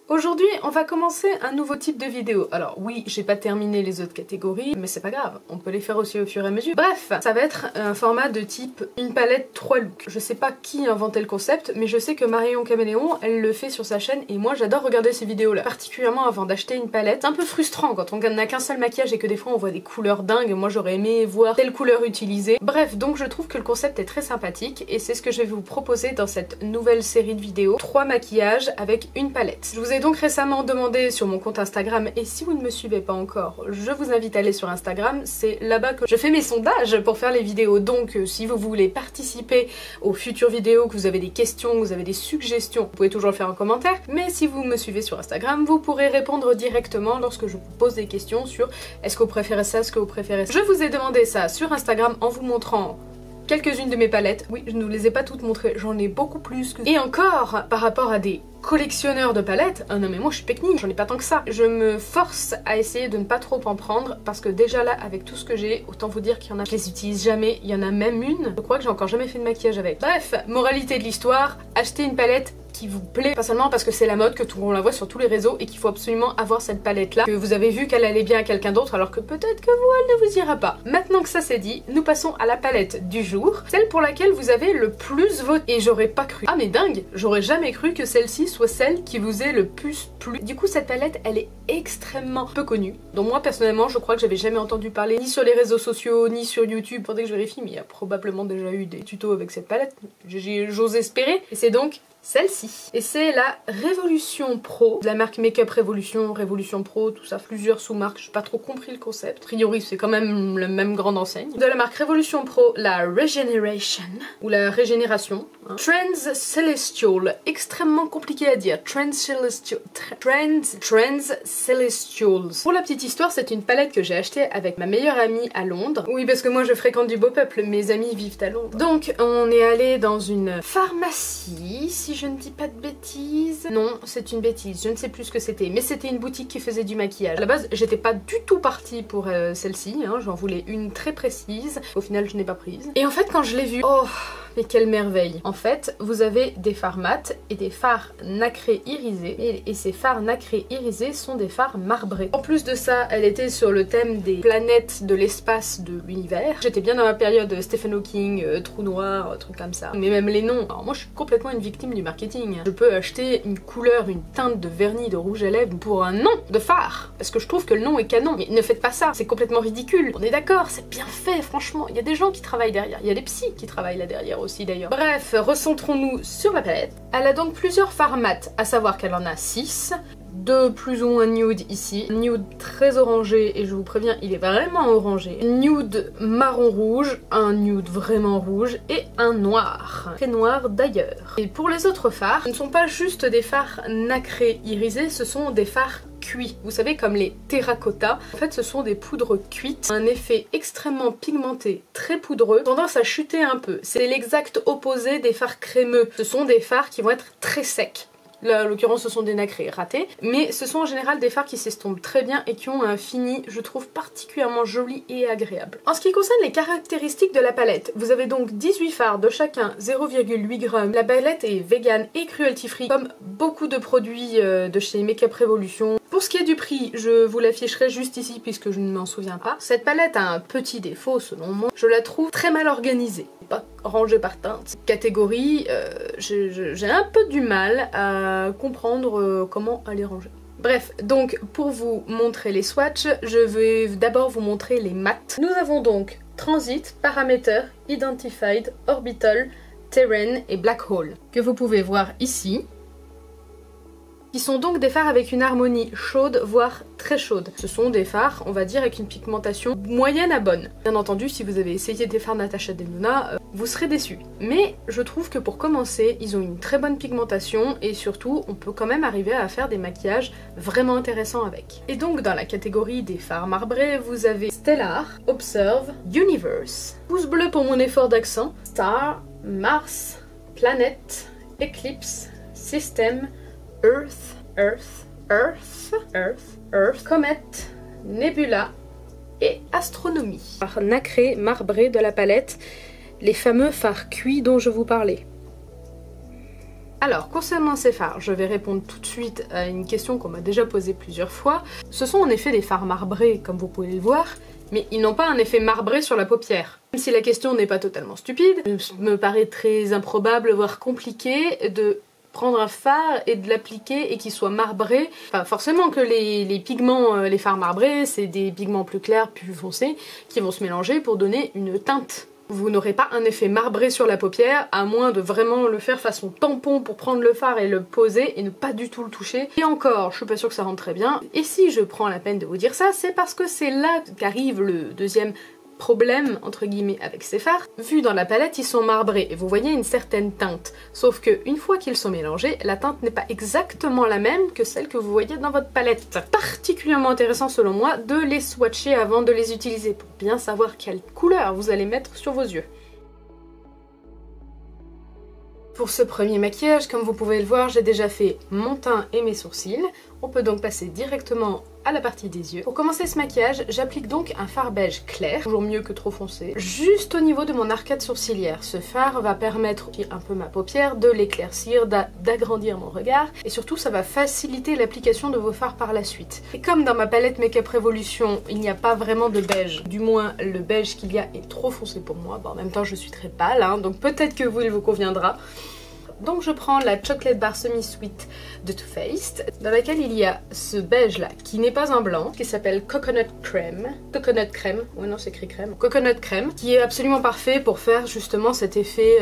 Aujourd'hui, on va commencer un nouveau type de vidéo. Alors oui, j'ai pas terminé les autres catégories, mais c'est pas grave, on peut les faire aussi au fur et à mesure. Bref, ça va être un format de type une palette 3 looks. Je sais pas qui a inventé le concept, mais je sais que Marion Caméléon, elle le fait sur sa chaîne et moi j'adore regarder ces vidéos-là. Particulièrement avant d'acheter une palette. C'est un peu frustrant quand on n'a qu'un seul maquillage et que des fois on voit des couleurs dingues. Moi j'aurais aimé voir telle couleur utilisée. Bref, donc je trouve que le concept est très sympathique et c'est ce que je vais vous proposer dans cette nouvelle série de vidéos. 3 maquillages avec une palette. Je vous ai donc récemment demandé sur mon compte Instagram, et si vous ne me suivez pas encore, je vous invite à aller sur Instagram, c'est là-bas que je fais mes sondages pour faire les vidéos. Donc si vous voulez participer aux futures vidéos, que vous avez des questions, que vous avez des suggestions, vous pouvez toujours le faire en commentaire, mais si vous me suivez sur Instagram, vous pourrez répondre directement lorsque je vous pose des questions sur est-ce que vous préférez ça, est-ce que vous préférez ça. Je vous ai demandé ça sur Instagram en vous montrant quelques-unes de mes palettes. Oui, je ne vous les ai pas toutes montrées, j'en ai beaucoup plus que... Et encore, par rapport à des collectionneurs de palettes, non mais moi je suis pecnie, j'en ai pas tant que ça. Je me force à essayer de ne pas trop en prendre parce que déjà là, avec tout ce que j'ai, autant vous dire qu'il y en a, je les utilise jamais, il y en a même une, je crois que j'ai encore jamais fait de maquillage avec. Bref, moralité de l'histoire, achetez une palette qui vous plaît, pas seulement parce que c'est la mode, que on la voit sur tous les réseaux et qu'il faut absolument avoir cette palette là, que vous avez vu qu'elle allait bien à quelqu'un d'autre alors que peut-être que vous, elle ne vous ira pas. Maintenant que ça c'est dit, nous passons à la palette du jour, celle pour laquelle vous avez le plus voté. Et j'aurais pas cru, ah mais dingue, j'aurais jamais cru que celle-ci soit celle qui vous est le plus plu. Du coup cette palette elle est extrêmement peu connue, donc moi personnellement je crois que j'avais jamais entendu parler ni sur les réseaux sociaux ni sur YouTube. Faudrait que je vérifie, mais il y a probablement déjà eu des tutos avec cette palette, j'ose espérer, et c'est donc celle-ci. Et c'est la Révolution Pro, de la marque Makeup Révolution, Révolution Pro, tout ça, plusieurs sous-marques, j'ai pas trop compris le concept. A priori c'est quand même la même grande enseigne. De la marque Révolution Pro, la Regeneration, ou la Régénération. Hein. Trends Celestial, extrêmement compliqué à dire. Trends Celestial. Trends Celestials. Pour la petite histoire, c'est une palette que j'ai achetée avec ma meilleure amie à Londres. Oui, parce que moi je fréquente du beau peuple, mes amis vivent à Londres. Donc on est allé dans une pharmacie, si je ne dis pas de bêtises. Non, c'est une bêtise, je ne sais plus ce que c'était, mais c'était une boutique qui faisait du maquillage. À la base, j'étais pas du tout partie pour celle-ci, hein, j'en voulais une très précise. Au final, je n'ai pas prise. Et en fait, quand je l'ai vue, oh, mais quelle merveille! En fait, vous avez des fards mat et des fards nacrés irisés, et ces fards nacrés irisés sont des fards marbrés. En plus de ça, elle était sur le thème des planètes de l'espace de l'univers. J'étais bien dans ma période Stephen Hawking, trou noir, truc comme ça. Mais même les noms, alors moi je suis complètement une victime du marketing. Je peux acheter une couleur, une teinte de vernis de rouge à lèvres pour un nom de fard, parce que je trouve que le nom est canon. Mais ne faites pas ça, c'est complètement ridicule. On est d'accord, c'est bien fait, franchement. Il y a des gens qui travaillent derrière, il y a des psys qui travaillent là derrière aussi d'ailleurs. Bref, recentrons-nous sur la palette. Elle a donc plusieurs fards mat, à savoir qu'elle en a 6. De plus ou moins nude ici, nude très orangé, et je vous préviens il est vraiment orangé, nude marron rouge, un nude vraiment rouge et un noir, très noir d'ailleurs. Et pour les autres fards, ce ne sont pas juste des fards nacrés irisés, ce sont des fards cuits, vous savez comme les terracotta. En fait ce sont des poudres cuites, un effet extrêmement pigmenté, très poudreux, tendance à chuter un peu. C'est l'exact opposé des fards crémeux, ce sont des fards qui vont être très secs. Là, en l'occurrence, ce sont des nacrés ratés, mais ce sont en général des fards qui s'estompent très bien et qui ont un fini, je trouve, particulièrement joli et agréable. En ce qui concerne les caractéristiques de la palette, vous avez donc 18 fards de chacun 0,8 g. La palette est vegan et cruelty free, comme beaucoup de produits de chez Makeup Revolution. Pour ce qui est du prix, je vous l'afficherai juste ici puisque je ne m'en souviens pas. Cette palette a un petit défaut selon moi, je la trouve très mal organisée. Pas rangée par teinte. Catégorie, j'ai un peu du mal à comprendre comment elle est rangée. Bref, donc pour vous montrer les swatchs, je vais d'abord vous montrer les mats. Nous avons donc Transit, Parameter, Identified, Orbital, Terrain et Black Hole, que vous pouvez voir ici. Qui sont donc des fards avec une harmonie chaude, voire très chaude. Ce sont des fards, on va dire, avec une pigmentation moyenne à bonne. Bien entendu, si vous avez essayé des fards Natasha Denona, vous serez déçus. Mais je trouve que pour commencer, ils ont une très bonne pigmentation et surtout, on peut quand même arriver à faire des maquillages vraiment intéressants avec. Et donc, dans la catégorie des fards marbrés, vous avez Stellar, Observe, Universe, pouce bleu pour mon effort d'accent, Star, Mars, Planet, Eclipse, System, Earth, Comet, Nebula et Astronomie. Par nacré marbré de la palette, les fameux fards cuits dont je vous parlais. Alors, concernant ces fards, je vais répondre tout de suite à une question qu'on m'a déjà posée plusieurs fois. Ce sont en effet des fards marbrés, comme vous pouvez le voir, mais ils n'ont pas un effet marbré sur la paupière. Même si la question n'est pas totalement stupide, il me paraît très improbable, voire compliqué, de prendre un fard et de l'appliquer et qu'il soit marbré. Enfin, forcément que les pigments, les fards marbrés, c'est des pigments plus clairs, plus foncés, qui vont se mélanger pour donner une teinte. Vous n'aurez pas un effet marbré sur la paupière, à moins de vraiment le faire façon tampon pour prendre le fard et le poser et ne pas du tout le toucher. Et encore, je suis pas sûre que ça rentre très bien. Et si je prends la peine de vous dire ça, c'est parce que c'est là qu'arrive le deuxième problème, entre guillemets, avec ces fards. Vu dans la palette, ils sont marbrés et vous voyez une certaine teinte. Sauf que une fois qu'ils sont mélangés, la teinte n'est pas exactement la même que celle que vous voyez dans votre palette. Particulièrement intéressant selon moi de les swatcher avant de les utiliser pour bien savoir quelle couleur vous allez mettre sur vos yeux. Pour ce premier maquillage, comme vous pouvez le voir, j'ai déjà fait mon teint et mes sourcils. On peut donc passer directement à la partie des yeux. Pour commencer ce maquillage, j'applique donc un fard beige clair, toujours mieux que trop foncé, juste au niveau de mon arcade sourcilière. Ce fard va permettre un peu ma paupière, de l'éclaircir, d'agrandir mon regard, et surtout ça va faciliter l'application de vos fards par la suite. Et comme dans ma palette Makeup Revolution, il n'y a pas vraiment de beige, du moins le beige qu'il y a est trop foncé pour moi. Bon, en même temps je suis très pâle, hein, donc peut-être que vous il vous conviendra. Donc je prends la Chocolate Bar Semi-Sweet de Too Faced, dans laquelle il y a ce beige là, qui n'est pas un blanc, qui s'appelle Coconut Crème. Coconut Crème, ouais non c'est écrit crème. Coconut Crème, qui est absolument parfait pour faire justement cet effet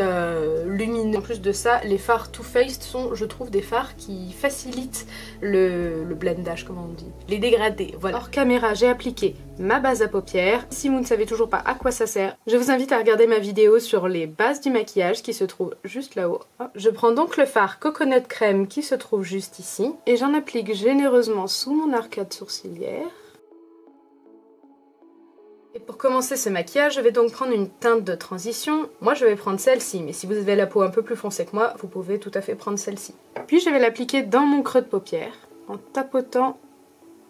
lumineux. En plus de ça, les fards Too Faced sont, je trouve, des fards qui facilitent le blendage, comment on dit, les dégradés. Voilà. Hors caméra, j'ai appliqué ma base à paupières. Si vous ne savez toujours pas à quoi ça sert, je vous invite à regarder ma vidéo sur les bases du maquillage qui se trouve juste là-haut. Je prends donc le fard Coconut Crème qui se trouve juste ici et j'en applique généreusement sous mon arcade sourcilière. Et pour commencer ce maquillage, je vais donc prendre une teinte de transition. Moi je vais prendre celle-ci, mais si vous avez la peau un peu plus foncée que moi, vous pouvez tout à fait prendre celle-ci. Puis je vais l'appliquer dans mon creux de paupière en tapotant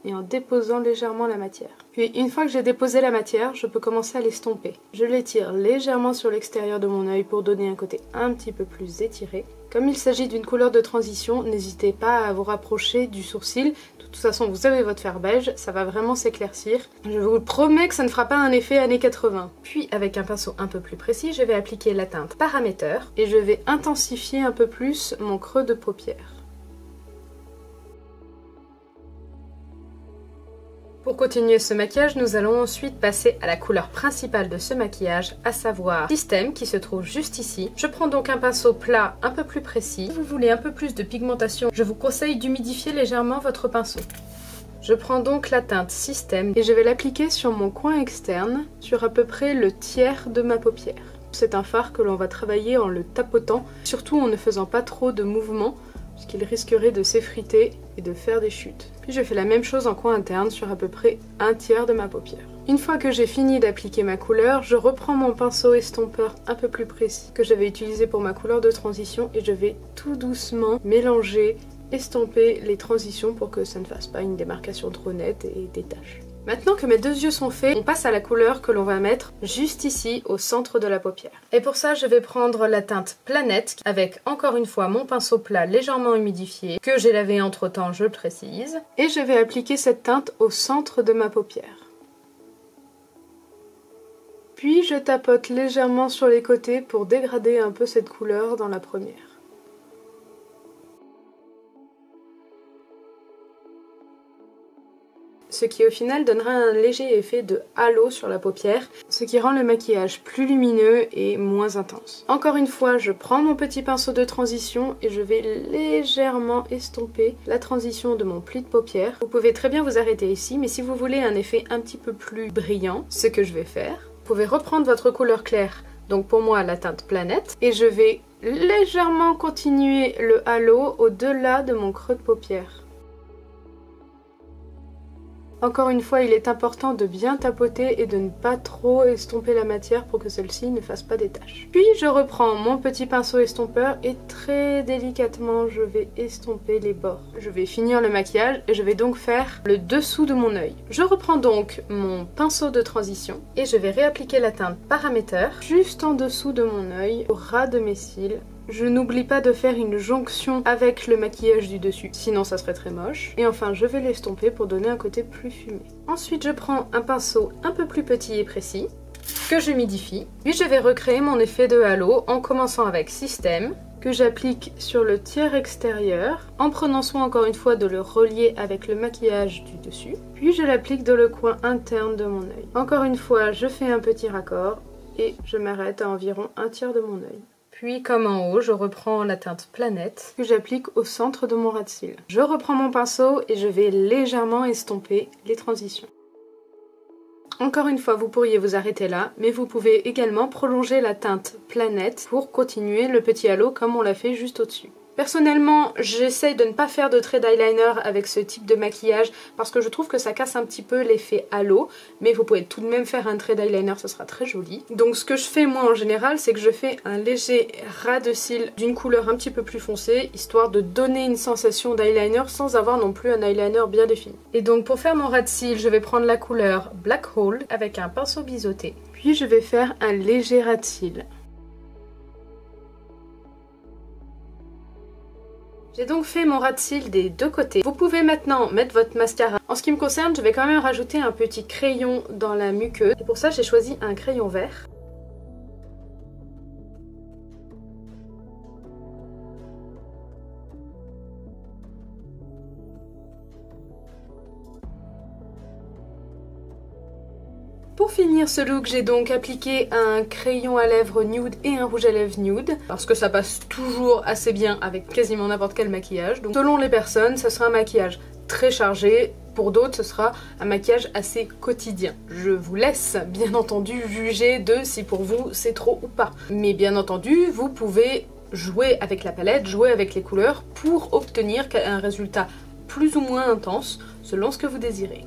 et en déposant légèrement la matière. Puis une fois que j'ai déposé la matière, je peux commencer à l'estomper. Je l'étire légèrement sur l'extérieur de mon œil pour donner un côté un petit peu plus étiré. Comme il s'agit d'une couleur de transition, n'hésitez pas à vous rapprocher du sourcil. De toute façon, vous avez votre fard beige, ça va vraiment s'éclaircir. Je vous promets que ça ne fera pas un effet années 80. Puis avec un pinceau un peu plus précis, je vais appliquer la teinte Parameter et je vais intensifier un peu plus mon creux de paupière. Pour continuer ce maquillage, nous allons ensuite passer à la couleur principale de ce maquillage, à savoir System, qui se trouve juste ici. Je prends donc un pinceau plat un peu plus précis. Si vous voulez un peu plus de pigmentation, je vous conseille d'humidifier légèrement votre pinceau. Je prends donc la teinte System et je vais l'appliquer sur mon coin externe, sur à peu près le tiers de ma paupière. C'est un fard que l'on va travailler en le tapotant, surtout en ne faisant pas trop de mouvements, puisqu'il risquerait de s'effriter et de faire des chutes. Puis je fais la même chose en coin interne sur à peu près un tiers de ma paupière. Une fois que j'ai fini d'appliquer ma couleur, je reprends mon pinceau estompeur un peu plus précis que j'avais utilisé pour ma couleur de transition et je vais tout doucement mélanger, estomper les transitions pour que ça ne fasse pas une démarcation trop nette et des taches. Maintenant que mes deux yeux sont faits, on passe à la couleur que l'on va mettre juste ici au centre de la paupière. Et pour ça, je vais prendre la teinte Planète avec encore une fois mon pinceau plat légèrement humidifié, que j'ai lavé entre temps, je le précise. Et je vais appliquer cette teinte au centre de ma paupière. Puis je tapote légèrement sur les côtés pour dégrader un peu cette couleur dans la première. Ce qui au final donnera un léger effet de halo sur la paupière, ce qui rend le maquillage plus lumineux et moins intense. Encore une fois, je prends mon petit pinceau de transition et je vais légèrement estomper la transition de mon pli de paupière. Vous pouvez très bien vous arrêter ici, mais si vous voulez un effet un petit peu plus brillant, ce que je vais faire, vous pouvez reprendre votre couleur claire, donc pour moi la teinte Planète, et je vais légèrement continuer le halo au-delà de mon creux de paupière. Encore une fois, il est important de bien tapoter et de ne pas trop estomper la matière pour que celle-ci ne fasse pas des taches. Puis je reprends mon petit pinceau estompeur et très délicatement je vais estomper les bords. Je vais finir le maquillage et je vais donc faire le dessous de mon œil. Je reprends donc mon pinceau de transition et je vais réappliquer la teinte Parameter juste en dessous de mon œil, au ras de mes cils. Je n'oublie pas de faire une jonction avec le maquillage du dessus, sinon ça serait très moche. Et enfin, je vais l'estomper pour donner un côté plus fumé. Ensuite, je prends un pinceau un peu plus petit et précis, que j'humidifie. Puis je vais recréer mon effet de halo en commençant avec System, que j'applique sur le tiers extérieur, en prenant soin encore une fois de le relier avec le maquillage du dessus. Puis je l'applique dans le coin interne de mon œil. Encore une fois, je fais un petit raccord et je m'arrête à environ un tiers de mon œil. Puis comme en haut, je reprends la teinte Planète que j'applique au centre de mon ras de cils. Je reprends mon pinceau et je vais légèrement estomper les transitions. Encore une fois, vous pourriez vous arrêter là, mais vous pouvez également prolonger la teinte Planète pour continuer le petit halo comme on l'a fait juste au-dessus. Personnellement, j'essaye de ne pas faire de trait d'eyeliner avec ce type de maquillage parce que je trouve que ça casse un petit peu l'effet halo, mais vous pouvez tout de même faire un trait d'eyeliner, ce sera très joli. Donc ce que je fais moi en général, c'est que je fais un léger ras de cils d'une couleur un petit peu plus foncée, histoire de donner une sensation d'eyeliner sans avoir non plus un eyeliner bien défini. Et donc pour faire mon ras de cils, je vais prendre la couleur Black Hole avec un pinceau biseauté. Puis je vais faire un léger ras de cils. J'ai donc fait mon ras de cils des deux côtés. Vous pouvez maintenant mettre votre mascara. En ce qui me concerne, je vais quand même rajouter un petit crayon dans la muqueuse. Et pour ça, j'ai choisi un crayon vert. Pour finir ce look, j'ai donc appliqué un crayon à lèvres nude et un rouge à lèvres nude parce que ça passe toujours assez bien avec quasiment n'importe quel maquillage. Donc selon les personnes, ce sera un maquillage très chargé, pour d'autres ce sera un maquillage assez quotidien. Je vous laisse bien entendu juger de si pour vous c'est trop ou pas. Mais bien entendu, vous pouvez jouer avec la palette, jouer avec les couleurs pour obtenir un résultat plus ou moins intense selon ce que vous désirez.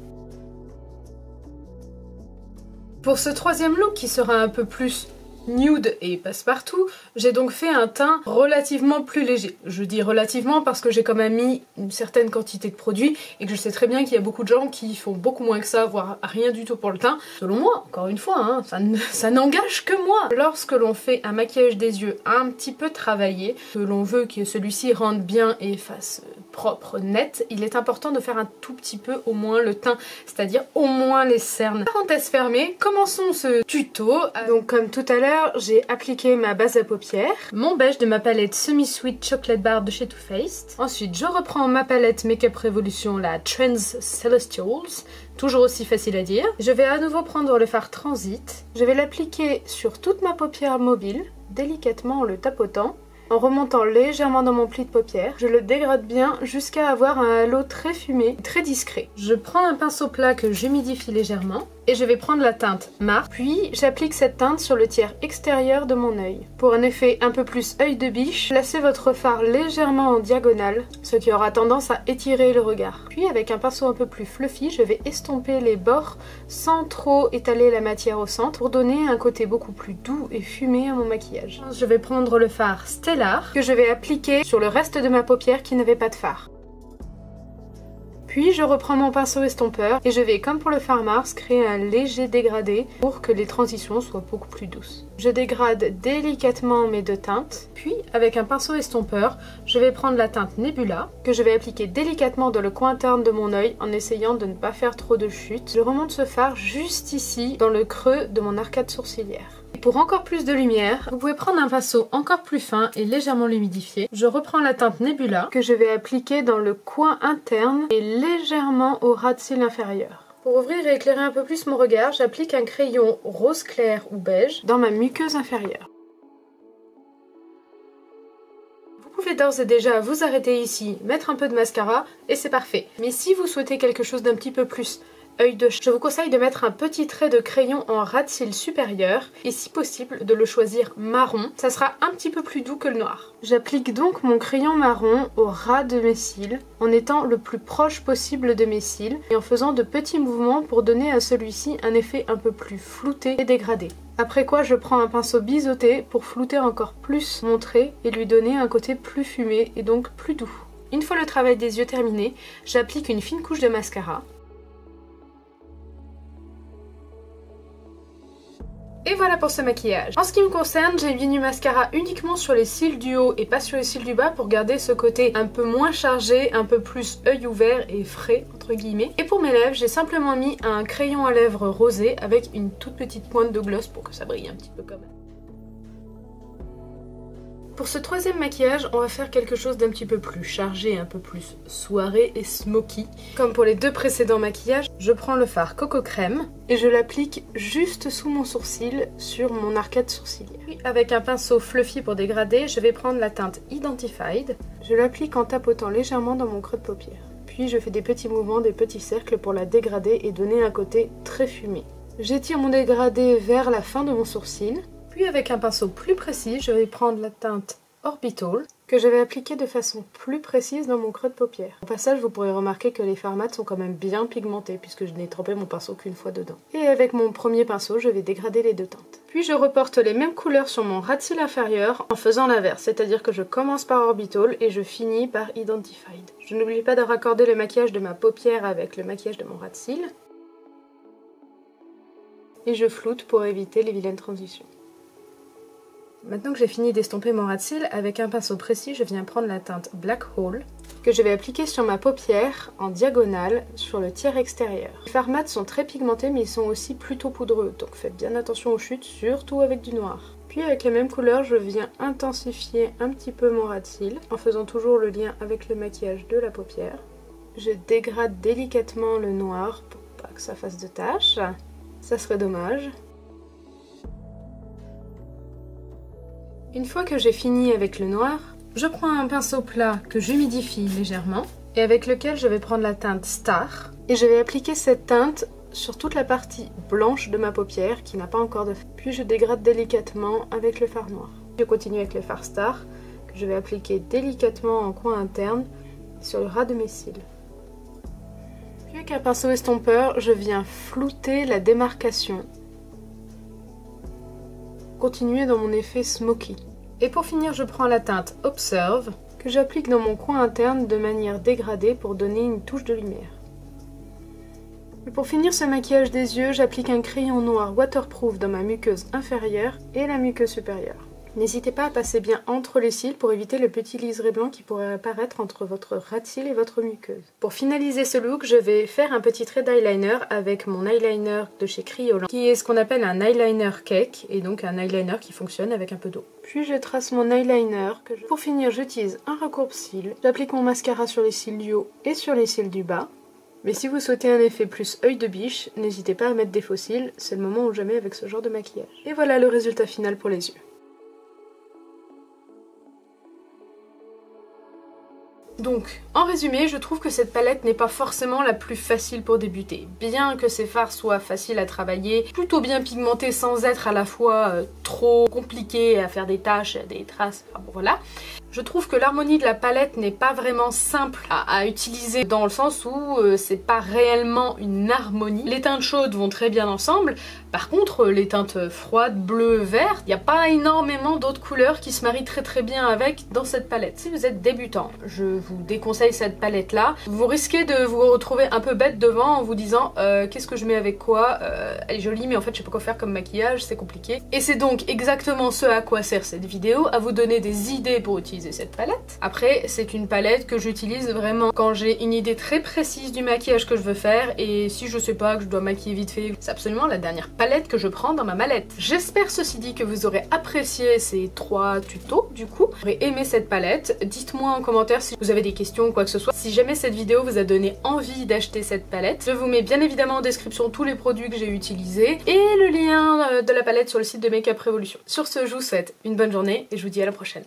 Pour ce troisième look qui sera un peu plus nude et passe-partout, j'ai donc fait un teint relativement plus léger. Je dis relativement parce que j'ai quand même mis une certaine quantité de produit et que je sais très bien qu'il y a beaucoup de gens qui font beaucoup moins que ça, voire rien du tout pour le teint. Selon moi, encore une fois, hein, ça n'engage que moi. Lorsque l'on fait un maquillage des yeux un petit peu travaillé, que l'on veut que celui-ci rentre bien et fasse propre, net, il est important de faire un tout petit peu au moins le teint, c'est-à-dire au moins les cernes. Parenthèse fermée, commençons ce tuto. Donc comme tout à l'heure, j'ai appliqué ma base à paupières, mon beige de ma palette Semi Sweet Chocolate Bar de chez Too Faced. Ensuite, je reprends ma palette Makeup Revolution, la Trends Celestials, toujours aussi facile à dire. Je vais à nouveau prendre le fard Transit. Je vais l'appliquer sur toute ma paupière mobile, délicatement en le tapotant. En remontant légèrement dans mon pli de paupière, je le dégrade bien jusqu'à avoir un halo très fumé, très discret. Je prends un pinceau plat que j'humidifie légèrement et je vais prendre la teinte marque, puis j'applique cette teinte sur le tiers extérieur de mon œil. Pour un effet un peu plus œil de biche, placez votre fard légèrement en diagonale, ce qui aura tendance à étirer le regard. Puis avec un pinceau un peu plus fluffy, je vais estomper les bords sans trop étaler la matière au centre pour donner un côté beaucoup plus doux et fumé à mon maquillage. Je vais prendre le fard Stellar que je vais appliquer sur le reste de ma paupière qui n'avait pas de fard. Puis je reprends mon pinceau estompeur et je vais, comme pour le fard Mars, créer un léger dégradé pour que les transitions soient beaucoup plus douces. Je dégrade délicatement mes deux teintes, puis avec un pinceau estompeur, je vais prendre la teinte Nebula que je vais appliquer délicatement dans le coin interne de mon œil en essayant de ne pas faire trop de chute. Je remonte ce fard juste ici, dans le creux de mon arcade sourcilière. Et pour encore plus de lumière, vous pouvez prendre un pinceau encore plus fin et légèrement l'humidifier. Je reprends la teinte Nebula que je vais appliquer dans le coin interne et légèrement au ras de cils inférieur. Pour ouvrir et éclairer un peu plus mon regard, j'applique un crayon rose clair ou beige dans ma muqueuse inférieure. Vous pouvez d'ores et déjà vous arrêter ici, mettre un peu de mascara et c'est parfait. Mais si vous souhaitez quelque chose d'un petit peu plus œil de chat. Je vous conseille de mettre un petit trait de crayon en ras de cils supérieur et si possible de le choisir marron. Ça sera un petit peu plus doux que le noir. J'applique donc mon crayon marron au ras de mes cils en étant le plus proche possible de mes cils et en faisant de petits mouvements pour donner à celui-ci un effet un peu plus flouté et dégradé. Après quoi je prends un pinceau biseauté pour flouter encore plus mon trait et lui donner un côté plus fumé et donc plus doux. Une fois le travail des yeux terminé, j'applique une fine couche de mascara. Et voilà pour ce maquillage. En ce qui me concerne, j'ai mis du mascara uniquement sur les cils du haut et pas sur les cils du bas pour garder ce côté un peu moins chargé, un peu plus œil ouvert et frais entre guillemets. Et pour mes lèvres, j'ai simplement mis un crayon à lèvres rosé avec une toute petite pointe de gloss pour que ça brille un petit peu quand même. Pour ce troisième maquillage, on va faire quelque chose d'un petit peu plus chargé, un peu plus soirée et smoky. Comme pour les deux précédents maquillages, je prends le fard Coco Crème et je l'applique juste sous mon sourcil, sur mon arcade sourcilière. Puis avec un pinceau fluffy pour dégrader, je vais prendre la teinte Identified. Je l'applique en tapotant légèrement dans mon creux de paupière. Puis je fais des petits mouvements, des petits cercles pour la dégrader et donner un côté très fumé. J'étire mon dégradé vers la fin de mon sourcil. Puis avec un pinceau plus précis, je vais prendre la teinte Orbital que je vais appliquer de façon plus précise dans mon creux de paupière. Au passage, vous pourrez remarquer que les fards mat sont quand même bien pigmentés puisque je n'ai trempé mon pinceau qu'une fois dedans. Et avec mon premier pinceau, je vais dégrader les deux teintes. Puis je reporte les mêmes couleurs sur mon ras de cils inférieur en faisant l'inverse, c'est-à-dire que je commence par Orbital et je finis par Identified. Je n'oublie pas de raccorder le maquillage de ma paupière avec le maquillage de mon ras de cils. Et je floute pour éviter les vilaines transitions. Maintenant que j'ai fini d'estomper mon ras de cils, avec un pinceau précis, je viens prendre la teinte Black Hole que je vais appliquer sur ma paupière en diagonale sur le tiers extérieur. Les fards mat sont très pigmentés mais ils sont aussi plutôt poudreux, donc faites bien attention aux chutes, surtout avec du noir. Puis avec les mêmes couleurs, je viens intensifier un petit peu mon ras de cils en faisant toujours le lien avec le maquillage de la paupière. Je dégrade délicatement le noir pour pas que ça fasse de taches, ça serait dommage. Une fois que j'ai fini avec le noir, je prends un pinceau plat que j'humidifie légèrement et avec lequel je vais prendre la teinte Star et je vais appliquer cette teinte sur toute la partie blanche de ma paupière qui n'a pas encore de fard. Puis je dégrade délicatement avec le fard noir. Je continue avec le fard Star que je vais appliquer délicatement en coin interne sur le ras de mes cils. Puis avec un pinceau estompeur, je viens flouter la démarcation. Continuer dans mon effet smoky. Et pour finir, je prends la teinte Observe que j'applique dans mon coin interne de manière dégradée pour donner une touche de lumière. Et pour finir ce maquillage des yeux, j'applique un crayon noir waterproof dans ma muqueuse inférieure et la muqueuse supérieure. N'hésitez pas à passer bien entre les cils pour éviter le petit liseré blanc qui pourrait apparaître entre votre ras de cils et votre muqueuse. Pour finaliser ce look, je vais faire un petit trait d'eyeliner avec mon eyeliner de chez Kryolan, qui est ce qu'on appelle un eyeliner cake, et donc un eyeliner qui fonctionne avec un peu d'eau. Puis je trace mon eyeliner. Pour finir, j'utilise un raccourci-cils. J'applique mon mascara sur les cils du haut et sur les cils du bas. Mais si vous souhaitez un effet plus œil de biche, n'hésitez pas à mettre des faux cils, c'est le moment ou jamais avec ce genre de maquillage. Et voilà le résultat final pour les yeux. Donc, en résumé, je trouve que cette palette n'est pas forcément la plus facile pour débuter. Bien que ces fards soient faciles à travailler, plutôt bien pigmentés sans être à la fois trop compliqués à faire des taches, des traces, enfin bon voilà. Je trouve que l'harmonie de la palette n'est pas vraiment simple à utiliser dans le sens où c'est pas réellement une harmonie. Les teintes chaudes vont très bien ensemble, par contre les teintes froides, bleues, vertes, il n'y a pas énormément d'autres couleurs qui se marient très bien avec dans cette palette. Si vous êtes débutant, je vous déconseille cette palette là. Vous risquez de vous retrouver un peu bête devant en vous disant qu'est-ce que je mets avec quoi, elle est jolie mais en fait je sais pas quoi faire comme maquillage, c'est compliqué. Et c'est donc exactement ce à quoi sert cette vidéo, à vous donner des idées pour utiliser cette palette. Après, c'est une palette que j'utilise vraiment quand j'ai une idée très précise du maquillage que je veux faire et si je sais pas que je dois maquiller vite fait, c'est absolument la dernière palette que je prends dans ma mallette. J'espère ceci dit que vous aurez apprécié ces 3 tutos du coup. Vous aurez aimé cette palette. Dites-moi en commentaire si vous avez des questions ou quoi que ce soit. Si jamais cette vidéo vous a donné envie d'acheter cette palette, je vous mets bien évidemment en description tous les produits que j'ai utilisés et le lien de la palette sur le site de Makeup Revolution. Sur ce, je vous souhaite une bonne journée et je vous dis à la prochaine.